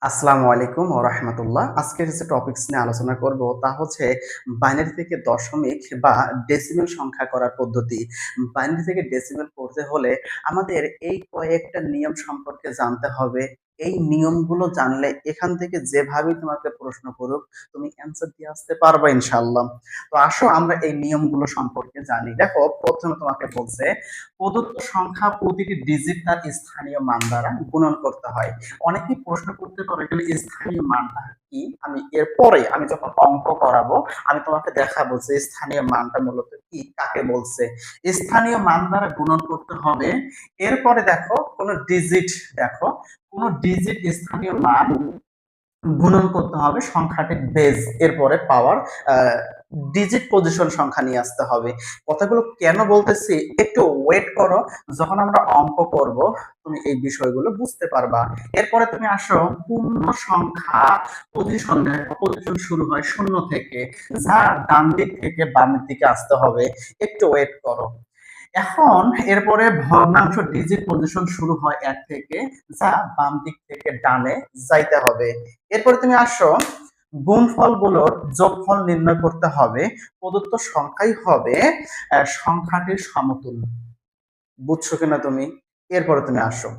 আসসালামু আলাইকুম ওয়া রাহমাতুল্লাহ। আজকের যে টপিকস নিয়ে আলোচনা করব তা হচ্ছে বাইনারি থেকে দশমিক বা ডেসিমেল সংখ্যা করার পদ্ধতি। বাইনারি থেকে ডেসিমেল করতে হলে আমাদের এই কয়েকটা নিয়ম সম্পর্কে জানতে হবে। এই নিয়মগুলো জানলে এখান থেকে যেভাবেই তোমাকে প্রশ্ন করুক তুমি অ্যান্সার দিয়ে আসতে পারবা ইনশাআল্লাহ। তো আসো আমরা এই নিয়মগুলো সম্পর্কে জানি। দেখো, প্রথমে তোমাকে বলছে প্রদত্ত সংখ্যা প্রতিটি ডিজিট তার স্থানীয় মান দ্বারা গুণন করতে হয়। অনেকেই প্রশ্ন করতে পারে এখানে স্থানীয় মানটা কি। আমি যখন অঙ্ক করাবো আমি তোমাকে দেখাবো যে স্থানীয় মানটা মূলত কি, কাকে বলছে। স্থানীয় মান দ্বারা গুণন করতে হবে। এরপরে দেখো কোন ডিজিট, দেখো কোন ডিজিট স্থানীয় মান গুণন করতে হবে সংখ্যাটির বেজ, এরপরে পাওয়ার ডিজিট পজিশন সংখ্যা নিয়ে আসতে হবে। কথাগুলো কেন বলতেছি একটু ওয়েট করো, যখন আমরা অঙ্ক করব তুমি এই বিষয়গুলো বুঝতে পারবা। এরপরে তুমি আসো পূর্ণ সংখ্যা পজিশন, দেখো পজিশন শুরু হয় শূন্য থেকে, যা ডান দিক থেকে বামের দিকে আসতে হবে। একটু ওয়েট করো। এখন এরপরে ভগ্নাংশ ডিজিট পজিশন শুরু হয় এক থেকে, যা বাম দিক থেকে ডানে যাইতে হবে। এরপরে তুমি আসো গুণফল গুলোর যোগফল নির্ণয় করতে হবে। প্রদত্ত সংখ্যাই হবে সংখ্যাটির সমতুল্য। বুঝছো কিনা তুমি? এরপরে তুমি আসো,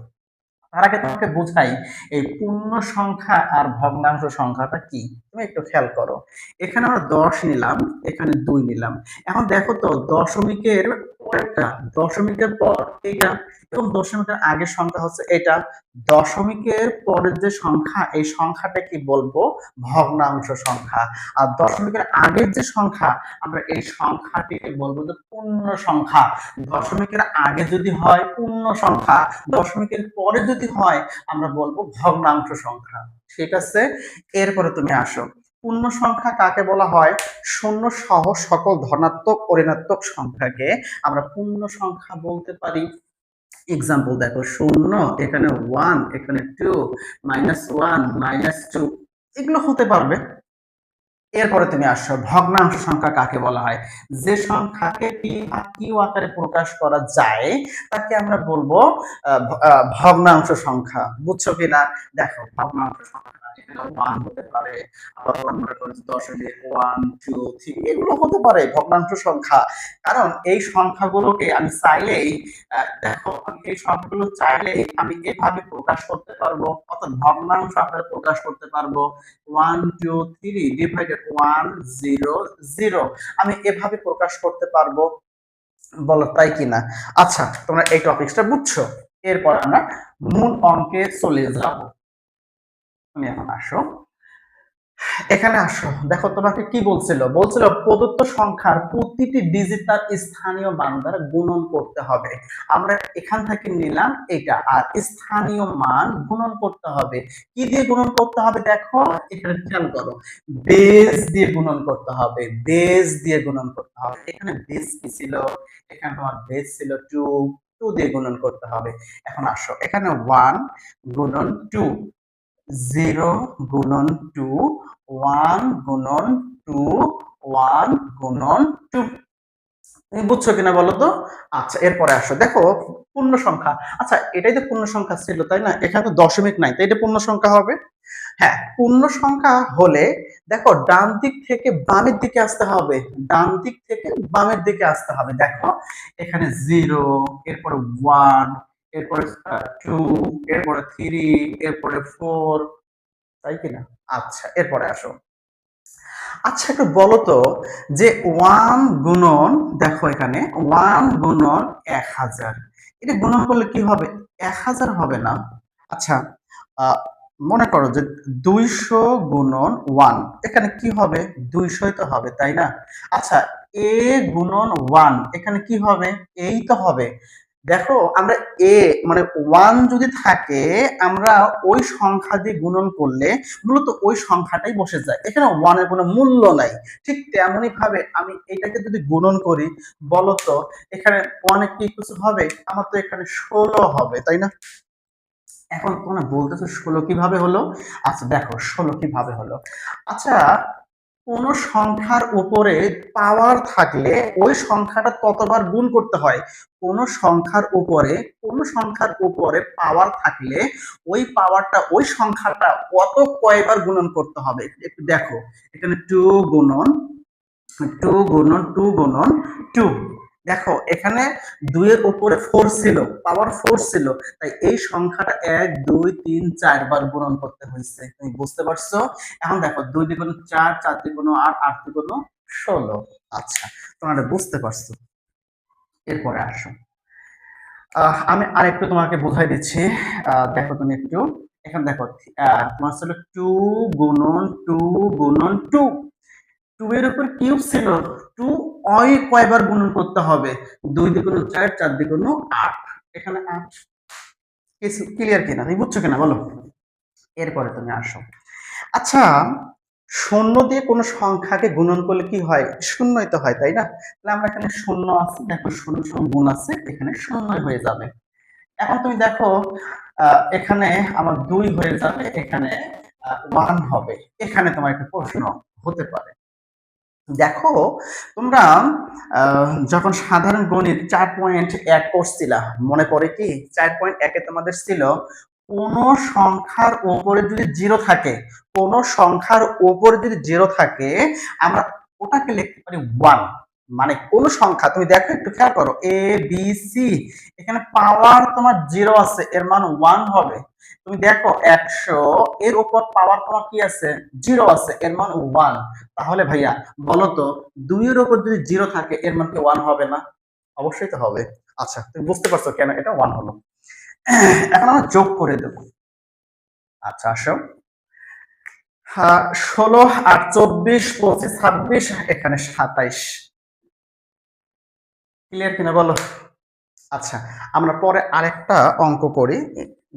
তার আগে তোমাকে বোঝাই এই পূর্ণ সংখ্যা আর ভগ্নাংশ সংখ্যাটা কি। তুমি একটু খেয়াল করো, এখানে আমরা 10 নিলাম, এখানে 2 নিলাম। এখন দেখো তো দশমিকের পরেরটা, দশমিকের পর এটা এবং দশমিকের আগের সংখ্যা হচ্ছে এটা। দশমিকের পরের যে সংখ্যা এই সংখ্যাটা কি বলবো? ভগ্নাংশ সংখ্যা। আর দশমিকের আগের যে সংখ্যা আমরা এই সংখ্যাটিকে বলবো যে পূর্ণ সংখ্যা। দশমিকের আগে যদি হয় পূর্ণ সংখ্যা, দশমিকের পরে যদি হয় আমরা বলবো ভগ্নাংশ সংখ্যা। ঠিক আছে? এরপরে তুমি আসো, পূর্ণ সংখ্যা কাকে বলা হয়? শূন্য সহ সকল ধনাত্মক ও ঋণাত্মক সংখ্যাকে আমরা পূর্ণ সংখ্যা বলতে পারি। এক্সাম্পল দেখো, শূন্য, এখানে 1, এখানে 2, -1, -2, এগুলো হতে পারবে। এরপরে তুমি আসো ভগ্নাংশ সংখ্যা কাকে বলা হয়? যে সংখ্যাকে পি বা কিউ আকারে প্রকাশ করা যায় তাকে আমরা বলবো ভগ্নাংশ সংখ্যা। বুঝছো কিনা? দেখো ভগ্নাংশ সংখ্যা এখানে 1 হতে পারে, আবার মনে করো 10 1 2 3 এগুলো হতে পারে ভগ্নাংশ সংখ্যা। কারণ এই সংখ্যাগুলোকে আমি চাইলেই দেখো আমি এই সংখ্যাগুলো চাইলেই আমি এভাবে প্রকাশ করতে পারবো, অর্থাৎ ভগ্নাংশ আকারে প্রকাশ করতে পারবো। 1 2 3 ডিভাইডেড 1 0 0 আমি এভাবে প্রকাশ করতে পারবো। বলো তাই কিনা? আচ্ছা, তোমরা এই টপিকসটা বুঝছো। এরপর আমরা মূল অঙ্কে চলে যাব। তুমি এখন আসো, এখানে আসো। দেখো তোমাকে কি বলছিল? বলছিল প্রদত্ত সংখ্যার প্রতিটি ডিজিট তার স্থানীয় মান দ্বারা গুণন করতে হবে। আমরা এখান থেকে নিলাম এটা, আর স্থানীয় মান গুণন করতে হবে। কি দিয়ে গুণন করতে হবে? দেখো এখানে খেয়াল করো, বেজ দিয়ে গুণন করতে হবে। বেজ দিয়ে গুণন করতে হবে। এখানে বেজ কি ছিল? এখানে তোমার বেজ ছিল 2, 2 দিয়ে গুণন করতে হবে। এখন আসো, এখানে 1 গুণন 2, 0 গুণন 2, 1 গুণন 2, 1 গুণন 2। তুমি বুঝছো কিনা বলো তো? আচ্ছা, এরপরে আসো, দেখো পূর্ণ সংখ্যা। আচ্ছা, এটাই তো পূর্ণ সংখ্যা ছিল তাই না? এখানে তো দশমিক নাই, তাই এটা পূর্ণ সংখ্যা হবে। হ্যাঁ, পূর্ণ সংখ্যা হলে দেখো ডান দিক থেকে বামের দিকে আসতে হবে। ডান দিক থেকে বামের দিকে আসতে হবে। দেখো এখানে 0, এরপরে 1, এরপরে 2, এরপরে 3, এরপরে 4, তাই কিনা? আচ্ছা, এরপরে আসো। আচ্ছা, একটু বলো তো যে 1 গুণন, দেখো এখানে 1 গুণন 1000, এটা গুণন করলে কি হবে? 1000 হবে না। আচ্ছা, আহ, মনে করো যে 200 গুণন 1, এখানে কি হবে? 200 তো হবে তাই না? আচ্ছা, a গুণন 1, এখানে কি হবে? এই তো হবে। দেখো আমরা এ মানে 1 যদি থাকে আমরা ওই সংখ্যা দিয়ে গুণন করলে মূলত ওই সংখ্যাটাই বসে যায়, এখানে 1 এর কোনো মূল্য নাই। ঠিক তেমনি ভাবে আমি এটাকে যদি গুণন করি, বলতো এখানে 1 এ কি কিছু হবে? আমার তো এখানে 16 হবে তাই না? এখন তোমরা বলতেছো 16 কিভাবে হলো? আচ্ছা দেখো 16 কিভাবে হলো। আচ্ছা, কোন সংখ্যার উপরে পাওয়ার থাকলে ওই সংখ্যাটা ততবার গুণ করতে হয়। কোন সংখ্যার উপরে পাওয়ার থাকলে ওই পাওয়ারটা ওই সংখ্যাটা কত কয়বার গুণন করতে হবে একটু দেখো। এখানে 2 গুণন 2 গুণন 2 গুণন 2, দেখো এখানে 2 এর উপরে 4 ছিল, পাওয়ার 4 ছিল, তাই এই সংখ্যাটা 1 2 3 4 বার গুণন করতে হয়েছে। তুমি বুঝতে পারছো? এখন দেখো 2 দ্বিগুণ 4, 4 দ্বিগুণ 8, 8 দ্বিগুণ 16। আচ্ছা, তোমরা বুঝতে পারছো। এরপরে আসো, আমি আরেকটু তোমাকে বোঝাই দিচ্ছি। দেখো তুমি একটু, এখানে দেখো তোমার ছিল 2 গুণন 2 গুণন 2, 2 এর উপর কিউব ছিল, 2 ওই কয়বার গুণন করতে হবে? 2 দ্বিগুণ 4, 4 দ্বিগুণ 8, এখানে 8। ক্লিয়ার কিনা, তুমি বুঝছো কিনা বলো? এরপরে তুমি আসো। আচ্ছা, শূন্য দিয়ে কোনো সংখ্যাকে গুণন করলে কি হয়? শূন্যই তো হয়, তাই না? তাহলে আমরা এখানে শূন্য আছে, দেখো শূন্য সঙ্গে গুণ আছে, এখানে শূন্যই হয়ে যাবে। এখন তুমি দেখো এখানে আমার 2 হয়ে যাবে, এখানে 1 হবে। এখানে তোমার একটা প্রশ্ন হতে পারে। দেখো তোমরা যখন সাধারণ গণিত 4.1 করছিলা, মনে পড়ে কি? 4.1 এ তোমাদের ছিল কোন সংখ্যার উপরে যদি জিরো থাকে, কোন সংখ্যার উপরে যদি জিরো থাকে, আমরা ওটাকে লিখতে পারি 1। মানে কোন সংখ্যা, তুমি দেখো একটু খেয়াল করো, এ বি সি, এখানে পাওয়ার তোমার জিরো আছে, এর মান 1 হবে। তুমি দেখো 100, এর উপর পাওয়ার তোমার কি আছে? জিরো আছে, এর মান 1। তাহলে ভাইয়া বলতো 2 এর উপর যদি জিরো থাকে, এর মান কি 1 হবে না? অবশ্যই তো হবে। আচ্ছা, তুমি বুঝতে পারছো কেন এটা 1 হলো। এখন আমরা যোগ করে দেব। আচ্ছা আসো, 16 8 24 25 26, এখানে 27। ক্লিয়ার কিনা বলো? আচ্ছা, আমরা পরে আরেকটা অঙ্ক করি,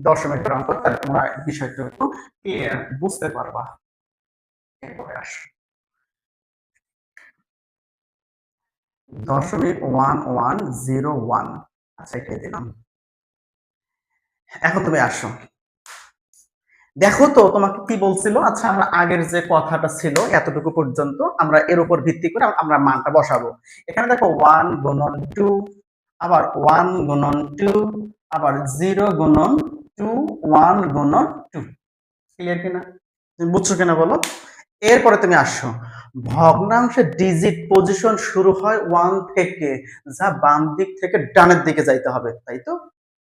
দশমিকের অঙ্ক, তাহলে তোমরা বিষয়টা একটু ক্লিয়ার বুঝতে পারবা। এরপরে আসো, 0.1101। আচ্ছা, এটা দিলাম। এখন তুমি আসো, দেখো তো তোমাকে কি বলছিল। আচ্ছা, আমরা আগের যে কথাটা ছিল এতটুকু পর্যন্ত, আমরা এর উপর ভিত্তি করে আমরা মানটা বসাবো। এখানে দেখো 1 গুণন 2, আবার 1 গুণন 2, আবার 0 গুণন 2, 1 গুণন 2। ক্লিয়ার কিনা, তুমি বুঝছো কিনা বলো? এরপরে তুমি আসো, ভগ্নাংশের ডিজিট পজিশন শুরু হয় 1 থেকে, যা বাম দিক থেকে ডানের দিকে যাইতে হবে, তাই তো?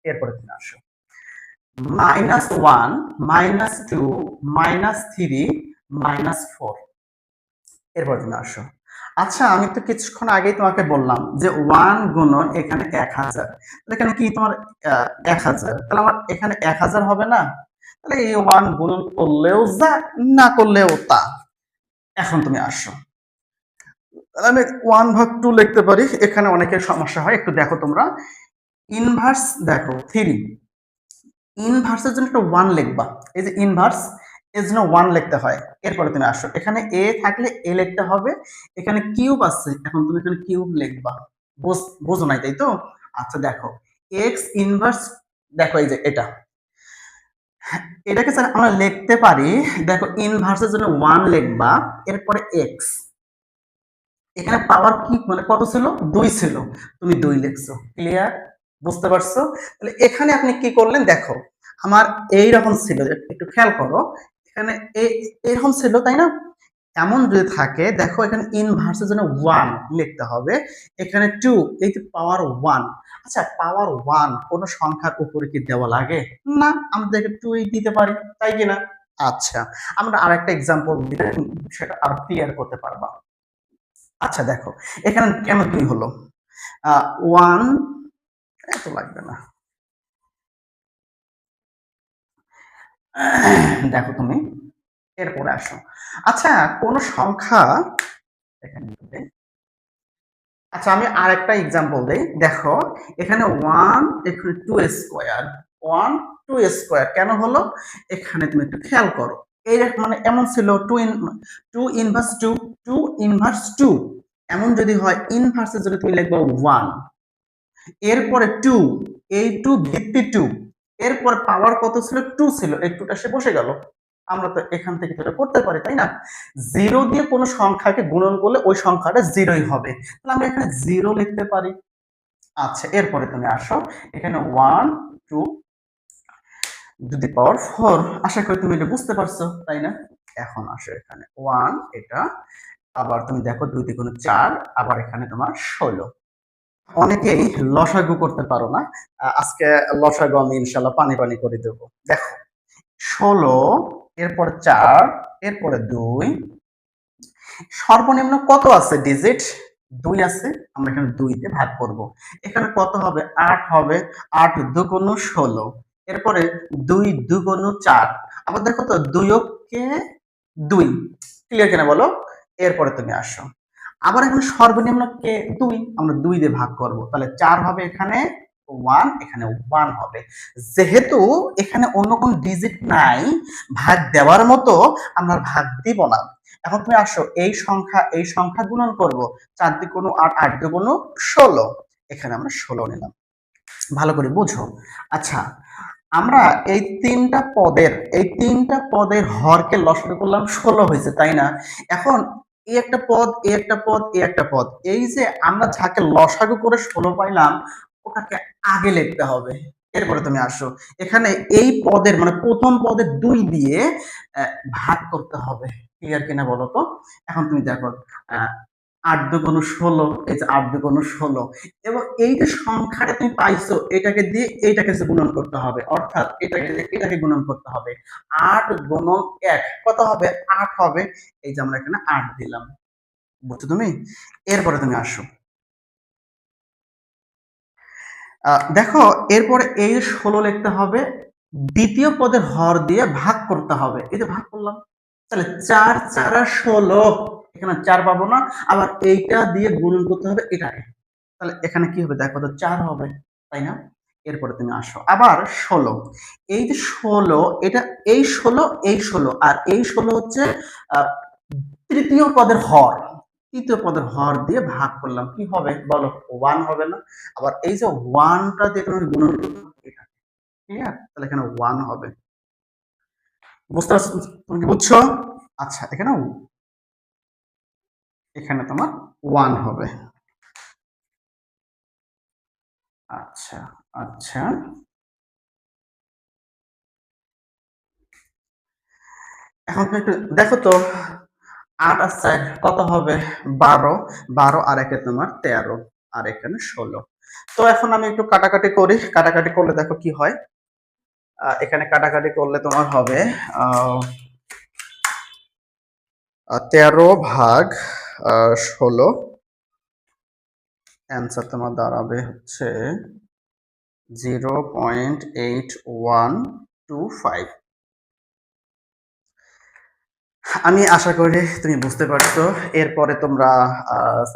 এরপরে তুমি আসো, -1 -2 -3 -4। এরপর তুমি আসো। আচ্ছা, আমি তো কিছুক্ষণ আগেই তোমাকে বললাম যে 1 গুণন এখানে 1000, এখানে কি তোমার 1000, তাহলে আমার এখানে 1000 হবে না? তাহলে এই 1 গুণন করলেও যা, না করলেও তা। এখন তুমি আসো, তাহলে আমি 1/2 লিখতে পারি। এখানে অনেকের সমস্যা হয়, একটু দেখো তোমরা। ইনভার্স দেখো 3, ইনভার্সের জন্য একটা 1 লিখবা। এই যে ইনভার্স, এর জন্য 1 লিখতে হয়। এরপরে তুমি আসো, এখানে এ থাকলে এ লিখতে হবে, এখানে কিউব আছে, এখন তুমি এখানে কিউব লিখবা। বুঝো নাই, তাই তো? আচ্ছা দেখো, এক্স ইনভার্স, দেখো এই যে এটাকে স্যার আমরা লিখতে পারি, দেখো ইনভার্সের জন্য 1 লিখবা, এরপরে এক্স, এখানে পাওয়ার কি মানে কত ছিল? 2 ছিল, তুমি 2 লিখছো। ক্লিয়ার, বুঝতে পারছো? তাহলে এখানে আপনি কি করলেন, দেখো আমার এই রকম ছিল, একটু খেয়াল করো, এখানে এরকম ছিল, তাই না? এমন যদি থাকে, দেখো এখানে ইনভার্সের জন্য 1 লিখতে হবে, এখানে 2, এই যে পাওয়ার 1। আচ্ছা, পাওয়ার 1 কোন সংখ্যার উপরে কি দেওয়া লাগে? না, আমরা দেখে 2 দিতে পারি, তাই কিনা? আচ্ছা, আমরা আরেকটা एग्जांपल দিলে সেটা আরো ক্লিয়ার করতে পারবা। আচ্ছা দেখো, এখানে কেন 2 হলো? 1 এত লাগবে না। দেখো তুমি, এরপরে আসো। আচ্ছা, কোন সংখ্যা, এখানে আচ্ছা আমি আরেকটা एग्जांपल দেই। দেখো এখানে 1, এখানে 2 স্কয়ার, 1 2 স্কয়ার কেন হলো? এখানে তুমি একটু খেয়াল করো, এই মানে এমন ছিল 2 ইনভার্স 2, 2 ইনভার্স 2, এমন যদি হয় ইনভার্সে যদি তুমি লিখবা 1, এরপরে 2, এই 2 ভিত্তি 2, এরপর পাওয়ার কত ছিল? 2 ছিল, এই 2টা সে বসে গেল। আমরা তো এখান থেকে তো এটা করতে পারি, তাই না? 0 দিয়ে কোনো সংখ্যাকে গুণন করলে ওই সংখ্যাটা 0ই হবে। তাহলে আমরা এখানে 0 লিখতে পারি। আচ্ছা, এরপরে তুমি আসো। এখানে 1 2 টু দি পাওয়ার 4। আশা করি তুমি এটা বুঝতে পারছো, তাই না? এখন আসো এখানে 1 এটা, আবার তুমি দেখো 2 দ্বিগুণ 4, আবার এখানে তোমার 16। অনেকেই লসাগু করতে পারো না। আজকে লসাগু আমি ইনশাআল্লাহ পানি পানি করে দেব। দেখো 16, এরপর 4, এরপরে 2, সর্বনিম্ন কত আছে ডিজিট? 2 আছে। আমরা এখানে 2 দিয়ে ভাগ করব। এখানে কত হবে? 8 হবে। 8 দুগুণ 16। এরপরে 2 দুগুণ 4। আবার দেখো তো 2 কে 2। ক্লিয়ার কিনা বলো? এরপরে তুমি আসো। আবার এখানে সর্বনিম্ন কে 2, আমরা 2 দিয়ে ভাগ করব। তাহলে 4 হবে এখানে 1, এখানে 1 হবে। যেহেতু এখানে অন্য কোন ডিজিট নাই ভাগ দেওয়ার মতো, আমরা ভাগ দিব না। এখন তুমি আসো এই সংখ্যা গুণন করব। 4 দুগুণ 8, 8 দুগুণ 16। এখানে আমরা 16 নিলাম। ভালো করে বুঝো। আচ্ছা, আমরা এই তিনটা পদের হরকে লসাগু করলাম, 16 হয়েছে, তাই না? এখন এই একটা পদ, এই একটা পদ, এই একটা পদ, এই যে আমরা যাকে লসাগু করে 16 পাইলাম, ওটাকে আগে লিখতে হবে। এরপরে তুমি আসো, এখানে এই পদের মানে প্রথম পদের 2 দিয়ে ভাগ করতে হবে। ক্লিয়ার কিনা বলো তো? এখন তুমি দেখো, 8 দুগুণ 16, এই যে 8 দুগুণ 16, এবং এই যে সংখ্যাটা তুমি পাইছো এটাকে দিয়ে এইটাকে গুণন করতে হবে, অর্থাৎ এটাকে দিয়ে এটাকে গুণন করতে হবে। 8 গুণন 1 কত হবে? 8 হবে। এই যে আমরা এখানে 8 দিলাম। বুঝছো তুমি? এরপরে তুমি আসো, দেখো এরপরে এই 16 লিখতে হবে, দ্বিতীয় পদের হর দিয়ে ভাগ করতে হবে। এই যে ভাগ করলাম, তাহলে 4 4 16, এখানে 4 পাবো না, আবার এইটা দিয়ে গুণন করতে হবে এটাকে। তাহলে এখানে কি হবে? দেখো তো 4 হবে, তাই না? এরপরে তুমি আসো আবার 16। এই যে 16, এটা এই 16, এই 16, আর এই 16 হচ্ছে আহ, তৃতীয় পদের হর। তৃতীয় পদের হর দিয়ে ভাগ করলাম, কি হবে বলো? 1 হবে না? আবার এই যে 1টা দিয়ে তুমি গুণন করতে হবে এটা। ক্লিয়ার? তাহলে এখানে 1 হবে। বুঝতে পারছো? তুমি কি বুঝছো? আচ্ছা, এখানে এখানে তোমার 1 হবে। আচ্ছা, আচ্ছা, এখন তুমি একটু দেখো তো, 8 আর 4 কত হবে? 12। 12 আর একে তোমার 13, আর এখানে 16। তো এখন আমি একটু কাটাকাটি করি। কাটাকাটি করলে দেখো কি হয়। এখানে কাটাকাটি করলে তোমার হবে 13 ভাগ 16। অ্যান্সার তোমার দাঁড়াবে হচ্ছে 0.8125। আমি আশা করি তুমি বুঝতে পারছো। এরপরে তোমরা